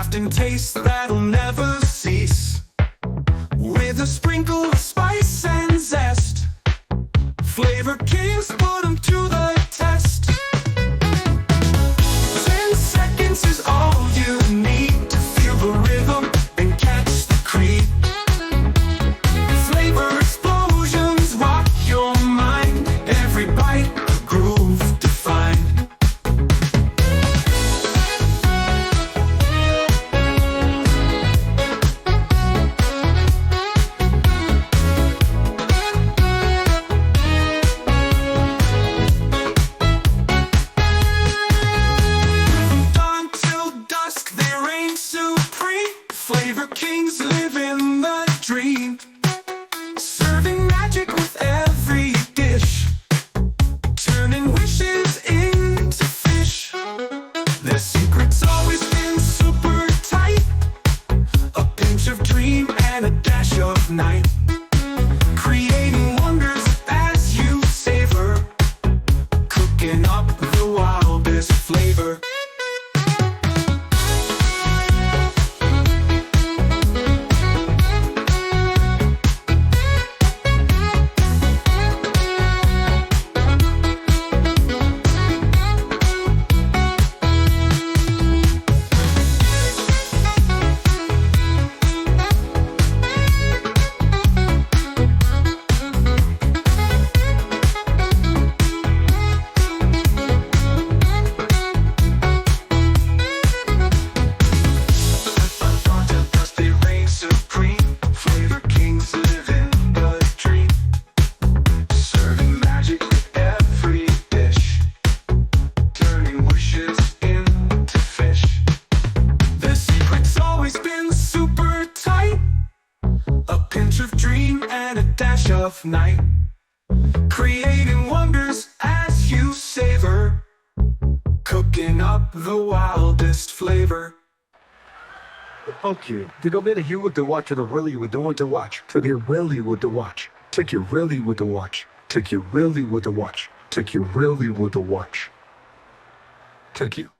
crafting tastes that'll never cease. With a sprinkle of spice and zest, Flavor Kings put 'em to the test. 10 seconds is all you need to feel the rhythm and catch the creep. Flavor explosions rock your mind, every bite a groove defined. Flavor Kings live in the dream, serving magic with every dish, turning wishes into fish. Their secret's always been super tight, a pinch of dream and a dash of night, creating wonders as you savor, cooking up the wildest flavor. Of dream and a dash of night, creating wonders as you savor, cooking up the wildest flavor. Okay, you don't need to hear what the watch or the really with the one to watch. Take it really with the watch. Take it really with the watch. Take it really with the watch. Take it really with the watch. Take you.